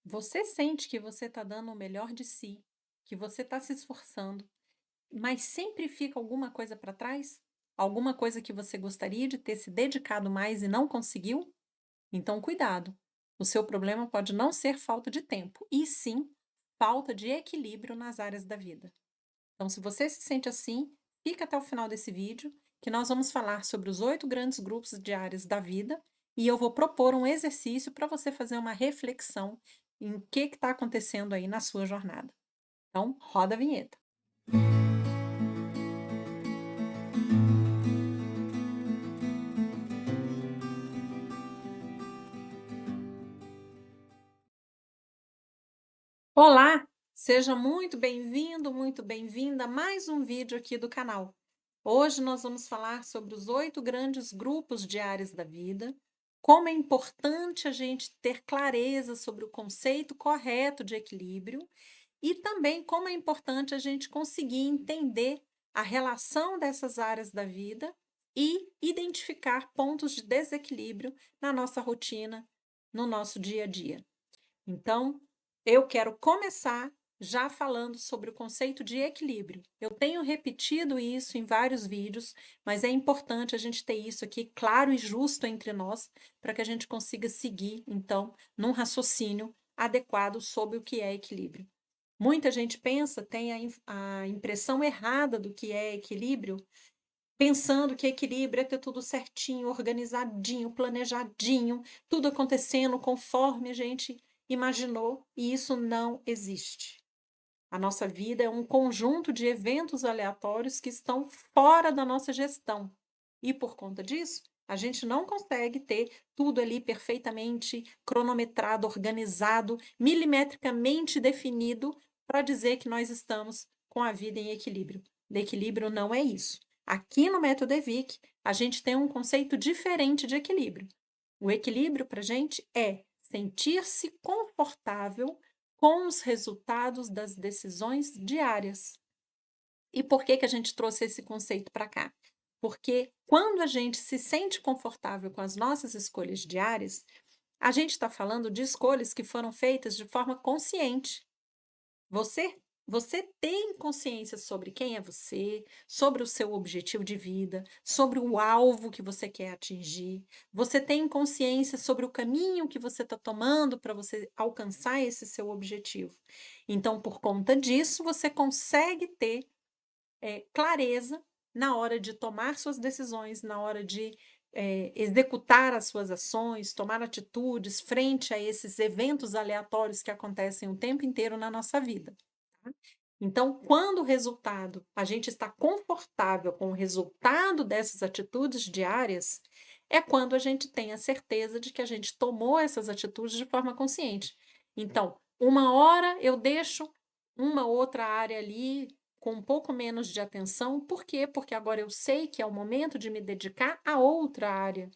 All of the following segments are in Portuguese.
Você sente que você está dando o melhor de si, que você está se esforçando, mas sempre fica alguma coisa para trás? Alguma coisa que você gostaria de ter se dedicado mais e não conseguiu? Então, cuidado. O seu problema pode não ser falta de tempo, e sim falta de equilíbrio nas áreas da vida. Então, se você se sente assim, fica até o final desse vídeo, que nós vamos falar sobre os 8 grandes grupos de áreas da vida e eu vou propor um exercício para você fazer uma reflexão em o que está acontecendo aí na sua jornada. Então, roda a vinheta. Olá, seja muito bem-vindo, muito bem-vinda a mais um vídeo aqui do canal. Hoje nós vamos falar sobre os 8 grandes grupos de áreas da vida, como é importante a gente ter clareza sobre o conceito correto de equilíbrio e também como é importante a gente conseguir entender a relação dessas áreas da vida e identificar pontos de desequilíbrio na nossa rotina, no nosso dia a dia. Então, eu quero começar já falando sobre o conceito de equilíbrio. Eu tenho repetido isso em vários vídeos, mas é importante a gente ter isso aqui claro e justo entre nós, para que a gente consiga seguir, então, num raciocínio adequado sobre o que é equilíbrio. Muita gente pensa, tem a impressão errada do que é equilíbrio, pensando que equilíbrio é ter tudo certinho, organizadinho, planejadinho, tudo acontecendo conforme a gente imaginou, e isso não existe. A nossa vida é um conjunto de eventos aleatórios que estão fora da nossa gestão. E por conta disso, a gente não consegue ter tudo ali perfeitamente cronometrado, organizado, milimetricamente definido para dizer que nós estamos com a vida em equilíbrio. O equilíbrio não é isso. Aqui no método EVIC, a gente tem um conceito diferente de equilíbrio. O equilíbrio para a gente é sentir-se confortável com os resultados das decisões diárias. E por que que a gente trouxe esse conceito para cá? Porque quando a gente se sente confortável com as nossas escolhas diárias, a gente está falando de escolhas que foram feitas de forma consciente. Você você tem consciência sobre quem é você, sobre o seu objetivo de vida, sobre o alvo que você quer atingir. Você tem consciência sobre o caminho que você está tomando para você alcançar esse seu objetivo. Então, por conta disso, você consegue ter clareza na hora de tomar suas decisões, na hora de executar as suas ações, tomar atitudes frente a esses eventos aleatórios que acontecem o tempo inteiro na nossa vida. Tá? Então, quando o resultado, a gente está confortável com o resultado dessas atitudes diárias, é quando a gente tem a certeza de que a gente tomou essas atitudes de forma consciente. Então, uma hora eu deixo uma outra área ali com um pouco menos de atenção, por quê? Porque agora eu sei que é o momento de me dedicar a outra área.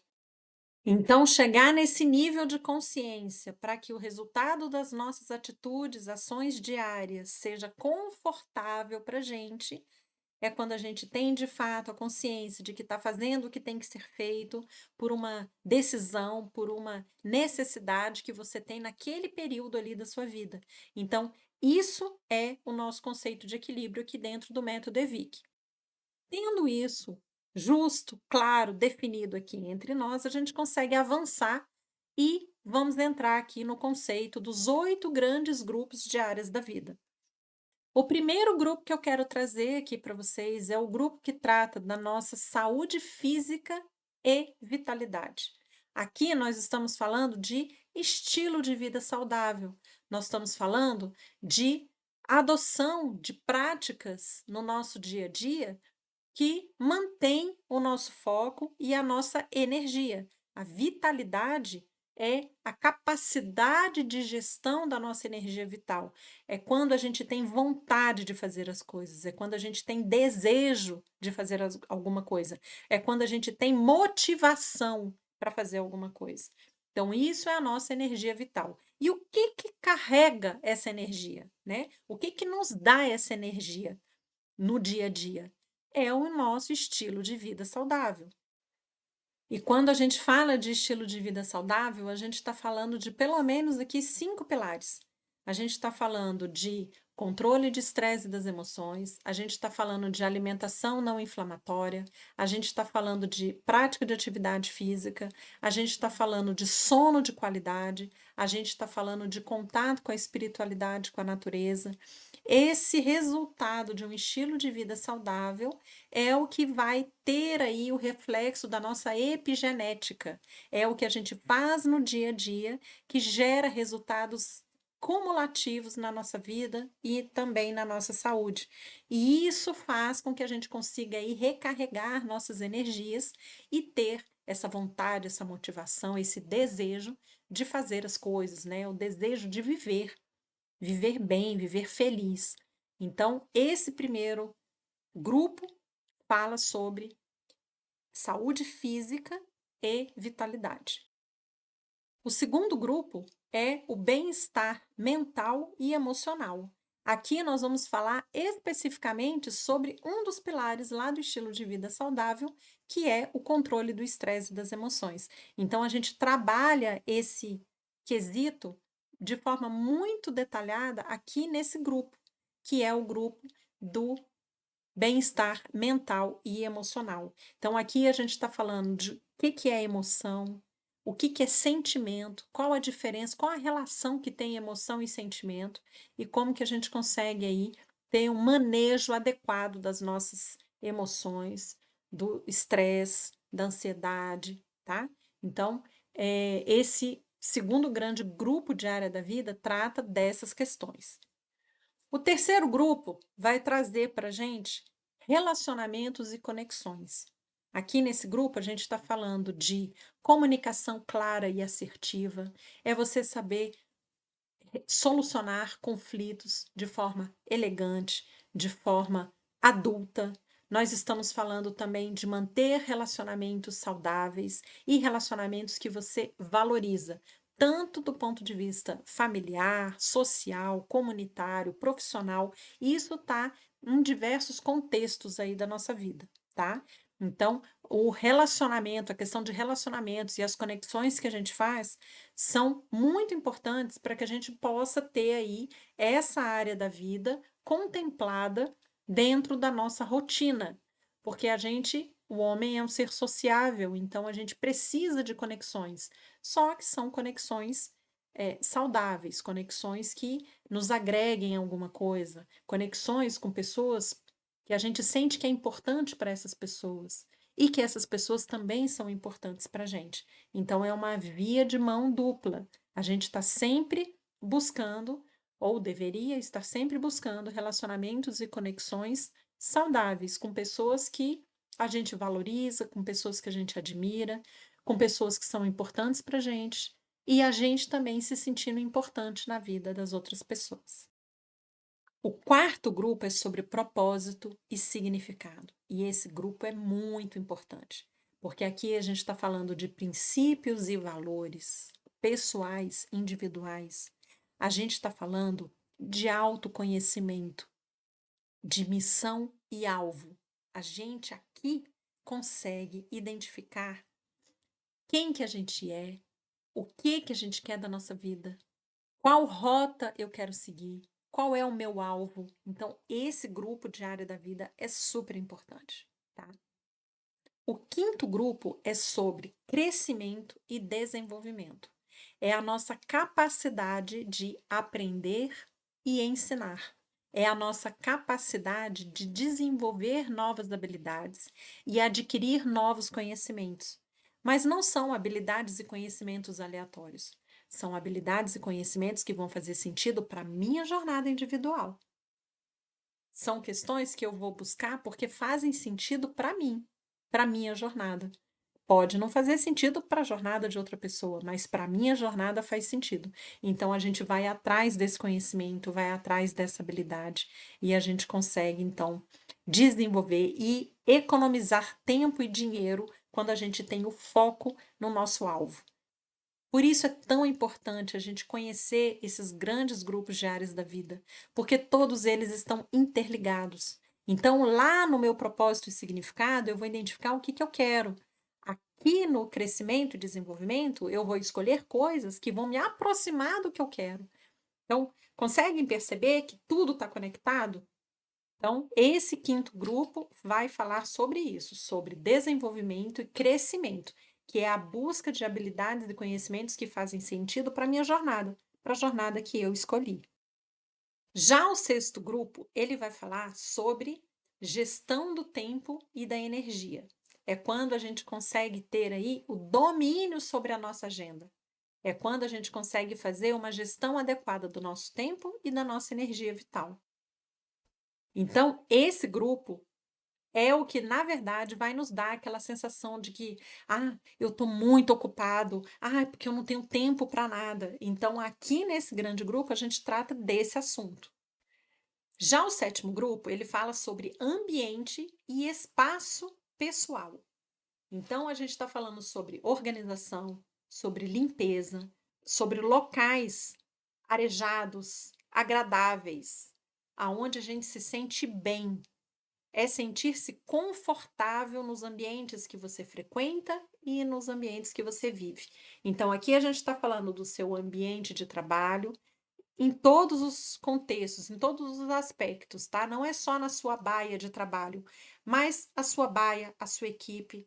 Então, chegar nesse nível de consciência para que o resultado das nossas atitudes, ações diárias, seja confortável para a gente, é quando a gente tem de fato a consciência de que está fazendo o que tem que ser feito por uma decisão, por uma necessidade que você tem naquele período ali da sua vida. Então, isso é o nosso conceito de equilíbrio aqui dentro do método EVIC. Tendo isso justo, claro, definido aqui entre nós, a gente consegue avançar e vamos entrar aqui no conceito dos 8 grandes grupos de áreas da vida. O primeiro grupo que eu quero trazer aqui para vocês é o grupo que trata da nossa saúde física e vitalidade. Aqui nós estamos falando de estilo de vida saudável, nós estamos falando de adoção de práticas no nosso dia a dia que mantém o nosso foco e a nossa energia. A vitalidade é a capacidade de gestão da nossa energia vital. É quando a gente tem vontade de fazer as coisas, é quando a gente tem desejo de fazer alguma coisa, é quando a gente tem motivação para fazer alguma coisa. Então, isso é a nossa energia vital. E o que que carrega essa energia, né? O que que nos dá essa energia no dia a dia? É o nosso estilo de vida saudável. E quando a gente fala de estilo de vida saudável, a gente está falando de pelo menos aqui 5 pilares. A gente está falando de controle de estresse e das emoções, a gente está falando de alimentação não inflamatória, a gente está falando de prática de atividade física, a gente está falando de sono de qualidade, a gente está falando de contato com a espiritualidade, com a natureza. Esse resultado de um estilo de vida saudável é o que vai ter aí o reflexo da nossa epigenética. É o que a gente faz no dia a dia que gera resultados cumulativos na nossa vida e também na nossa saúde. E isso faz com que a gente consiga aí recarregar nossas energias e ter essa vontade, essa motivação, esse desejo de fazer as coisas, né? O desejo de viver, viver bem, viver feliz. Então, esse primeiro grupo fala sobre saúde física e vitalidade. O segundo grupo é o bem-estar mental e emocional. Aqui nós vamos falar especificamente sobre um dos pilares lá do estilo de vida saudável, que é o controle do estresse e das emoções. Então, a gente trabalha esse quesito de forma muito detalhada aqui nesse grupo, que é o grupo do bem-estar mental e emocional. Então, aqui a gente está falando de o que é emoção, o que é sentimento, qual a diferença, qual a relação que tem emoção e sentimento, e como que a gente consegue aí ter um manejo adequado das nossas emoções, do estresse, da ansiedade, tá? Então, esse segundo grande grupo de área da vida trata dessas questões. O terceiro grupo vai trazer para a gente relacionamentos e conexões. Aqui nesse grupo, a gente está falando de comunicação clara e assertiva, é você saber solucionar conflitos de forma elegante, de forma adulta. Nós estamos falando também de manter relacionamentos saudáveis e relacionamentos que você valoriza, tanto do ponto de vista familiar, social, comunitário, profissional. E isso está em diversos contextos aí da nossa vida, tá? Então, o relacionamento, a questão de relacionamentos e as conexões que a gente faz são muito importantes para que a gente possa ter aí essa área da vida contemplada dentro da nossa rotina, porque o homem é um ser sociável, então a gente precisa de conexões, só que são conexões saudáveis, conexões que nos agreguem alguma coisa, conexões com pessoas que a gente sente que é importante para essas pessoas e que essas pessoas também são importantes para a gente. Então, é uma via de mão dupla. A gente está sempre buscando, ou deveria estar sempre buscando, relacionamentos e conexões saudáveis com pessoas que a gente valoriza, com pessoas que a gente admira, com pessoas que são importantes para a gente, e a gente também se sentindo importante na vida das outras pessoas. O quarto grupo é sobre propósito e significado. E esse grupo é muito importante, porque aqui a gente está falando de princípios e valores pessoais, individuais. A gente está falando de autoconhecimento, de missão e alvo. A gente aqui consegue identificar quem que a gente é, o que a gente quer da nossa vida, qual rota eu quero seguir? Qual é o meu alvo? Então, esse grupo de área da vida é super importante, tá? O quinto grupo é sobre crescimento e desenvolvimento. É a nossa capacidade de aprender e ensinar. É a nossa capacidade de desenvolver novas habilidades e adquirir novos conhecimentos. Mas não são habilidades e conhecimentos aleatórios. São habilidades e conhecimentos que vão fazer sentido para a minha jornada individual. São questões que eu vou buscar porque fazem sentido para mim, para a minha jornada. Pode não fazer sentido para a jornada de outra pessoa, mas para a minha jornada faz sentido. Então a gente vai atrás desse conhecimento, vai atrás dessa habilidade e a gente consegue então desenvolver e economizar tempo e dinheiro quando a gente tem o foco no nosso alvo. Por isso é tão importante a gente conhecer esses grandes grupos de áreas da vida, porque todos eles estão interligados. Então, lá no meu propósito e significado, eu vou identificar o que eu quero. aqui no crescimento e desenvolvimento, eu vou escolher coisas que vão me aproximar do que eu quero. Então, conseguem perceber que tudo está conectado? Então, esse quinto grupo vai falar sobre isso, sobre desenvolvimento e crescimento, que é a busca de habilidades e conhecimentos que fazem sentido para a minha jornada, para a jornada que eu escolhi. Já o sexto grupo, ele vai falar sobre gestão do tempo e da energia. É quando a gente consegue ter aí o domínio sobre a nossa agenda. É quando a gente consegue fazer uma gestão adequada do nosso tempo e da nossa energia vital. Então, esse grupo é o que, na verdade, vai nos dar aquela sensação de que, eu estou muito ocupado, porque eu não tenho tempo para nada. Então, aqui nesse grande grupo, a gente trata desse assunto. Já o sétimo grupo, ele fala sobre ambiente e espaço pessoal. Então, a gente está falando sobre organização, sobre limpeza, sobre locais arejados, agradáveis, aonde a gente se sente bem. É sentir-se confortável nos ambientes que você frequenta e nos ambientes que você vive. Então, aqui a gente está falando do seu ambiente de trabalho, em todos os contextos, em todos os aspectos, tá? Não é só na sua baia de trabalho, mas a sua baia, a sua equipe,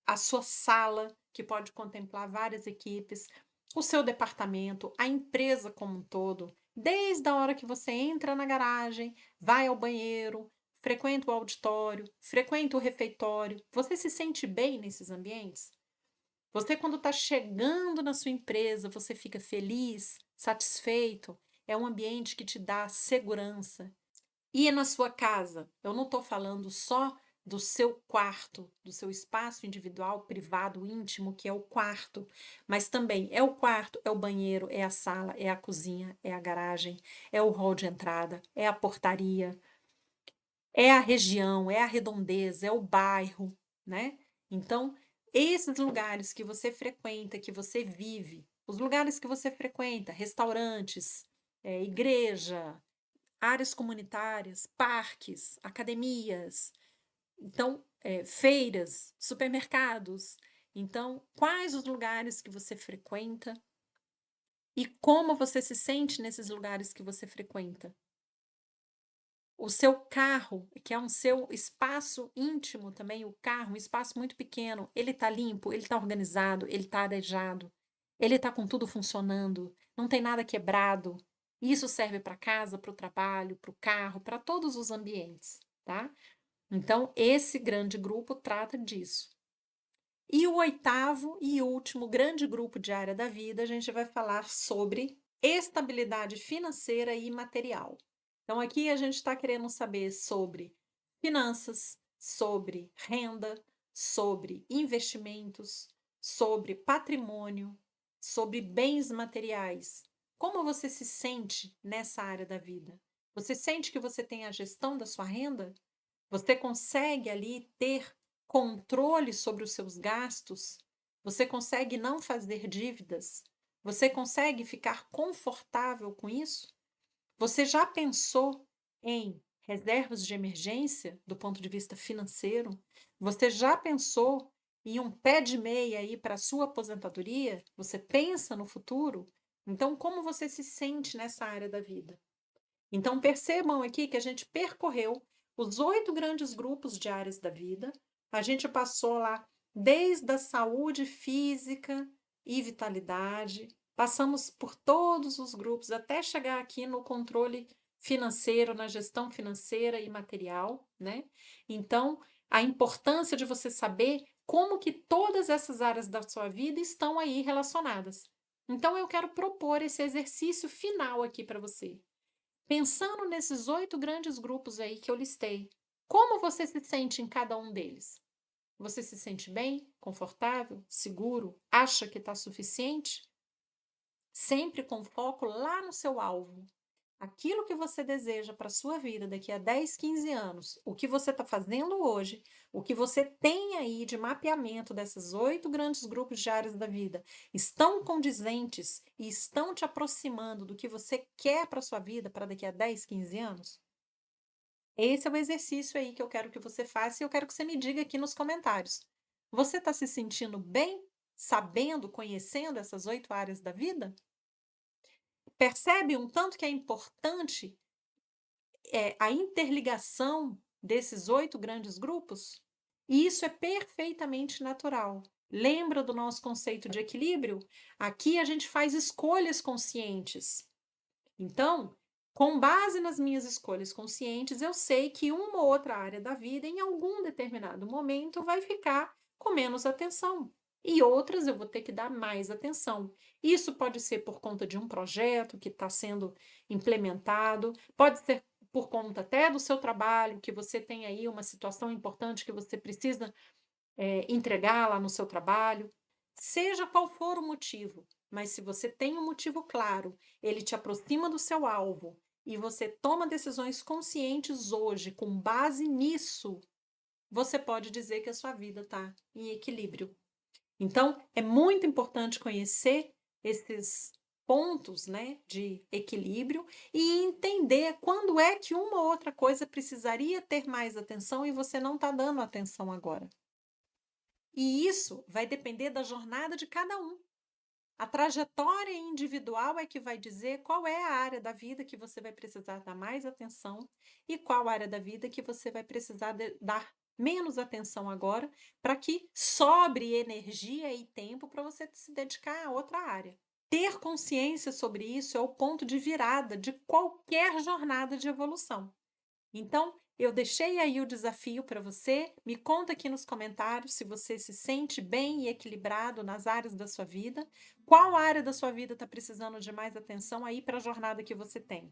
a sua sala, que pode contemplar várias equipes, o seu departamento, a empresa como um todo, desde a hora que você entra na garagem, vai ao banheiro, frequenta o auditório, frequenta o refeitório. Você se sente bem nesses ambientes? Você, quando está chegando na sua empresa, você fica feliz, satisfeito? É um ambiente que te dá segurança. E na sua casa, eu não estou falando só do seu quarto, do seu espaço individual, privado, íntimo, que é o quarto, mas também é o quarto, é o banheiro, é a sala, é a cozinha, é a garagem, é o hall de entrada, é a portaria, é a região, é a redondeza, é o bairro, né? Então, esses lugares que você frequenta, que você vive, os lugares que você frequenta, restaurantes, igreja, áreas comunitárias, parques, academias, então, feiras, supermercados. Então, quais os lugares que você frequenta e como você se sente nesses lugares que você frequenta? O seu carro, que é um seu espaço íntimo também, o carro, um espaço muito pequeno, ele está limpo, ele está organizado, ele está arejado, ele está com tudo funcionando, não tem nada quebrado. Isso serve para casa, para o trabalho, para o carro, para todos os ambientes, tá? Então, esse grande grupo trata disso. E o oitavo e último grande grupo de área da vida, a gente vai falar sobre estabilidade financeira e material. Então, aqui a gente está querendo saber sobre finanças, sobre renda, sobre investimentos, sobre patrimônio, sobre bens materiais. Como você se sente nessa área da vida? Você sente que você tem a gestão da sua renda? Você consegue ali ter controle sobre os seus gastos? Você consegue não fazer dívidas? Você consegue ficar confortável com isso? Você já pensou em reservas de emergência do ponto de vista financeiro? Você já pensou em um pé de meia aí para a sua aposentadoria? Você pensa no futuro? Então, como você se sente nessa área da vida? Então, percebam aqui que a gente percorreu os 8 grandes grupos de áreas da vida. A gente passou lá desde a saúde física e vitalidade, passamos por todos os grupos até chegar aqui no controle financeiro, na gestão financeira e material, né? Então, a importância de você saber como que todas essas áreas da sua vida estão aí relacionadas. Então, eu quero propor esse exercício final aqui para você. Pensando nesses 8 grandes grupos aí que eu listei, como você se sente em cada um deles? Você se sente bem, confortável, seguro? Acha que está suficiente? Sempre com foco lá no seu alvo. Aquilo que você deseja para a sua vida daqui a 10, 15 anos, o que você está fazendo hoje, o que você tem aí de mapeamento desses 8 grandes grupos de áreas da vida, estão condizentes e estão te aproximando do que você quer para a sua vida para daqui a 10, 15 anos? Esse é o exercício aí que eu quero que você faça e eu quero que você me diga aqui nos comentários. Você está se sentindo bem, sabendo, conhecendo essas 8 áreas da vida? Percebe um tanto que é importante, a interligação desses 8 grandes grupos? E isso é perfeitamente natural. Lembra do nosso conceito de equilíbrio? Aqui a gente faz escolhas conscientes. Então, com base nas minhas escolhas conscientes, eu sei que uma ou outra área da vida, em algum determinado momento, vai ficar com menos atenção. E outras eu vou ter que dar mais atenção. Isso pode ser por conta de um projeto que está sendo implementado, pode ser por conta até do seu trabalho, que você tem aí uma situação importante que você precisa entregar lá no seu trabalho. Seja qual for o motivo, mas se você tem um motivo claro, ele te aproxima do seu alvo e você toma decisões conscientes hoje com base nisso, você pode dizer que a sua vida está em equilíbrio. Então, é muito importante conhecer esses pontos, né, de equilíbrio e entender quando é que uma ou outra coisa precisaria ter mais atenção e você não está dando atenção agora. E isso vai depender da jornada de cada um. A trajetória individual é que vai dizer qual é a área da vida que você vai precisar dar mais atenção e qual área da vida que você vai precisar dar menos atenção agora, para que sobre energia e tempo para você se dedicar a outra área. Ter consciência sobre isso é o ponto de virada de qualquer jornada de evolução. Então, eu deixei aí o desafio para você. Me conta aqui nos comentários se você se sente bem e equilibrado nas áreas da sua vida. Qual área da sua vida está precisando de mais atenção aí para a jornada que você tem?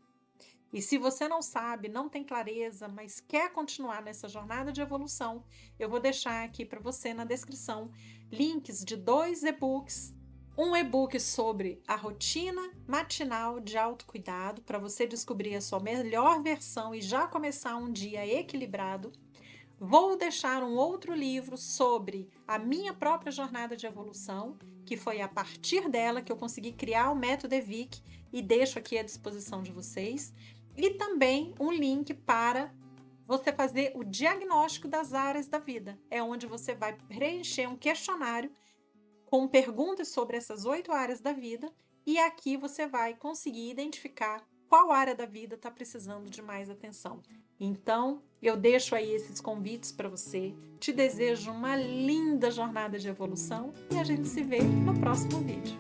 E se você não sabe, não tem clareza, mas quer continuar nessa jornada de evolução, eu vou deixar aqui para você na descrição links de 2 e-books. Um e-book sobre a rotina matinal de autocuidado para você descobrir a sua melhor versão e já começar um dia equilibrado. Vou deixar um outro livro sobre a minha própria jornada de evolução, que foi a partir dela que eu consegui criar o método EVIC e deixo aqui à disposição de vocês. E também um link para você fazer o diagnóstico das áreas da vida. É onde você vai preencher um questionário com perguntas sobre essas 8 áreas da vida, e aqui você vai conseguir identificar qual área da vida está precisando de mais atenção. Então, eu deixo aí esses convites para você, te desejo uma linda jornada de evolução e a gente se vê no próximo vídeo.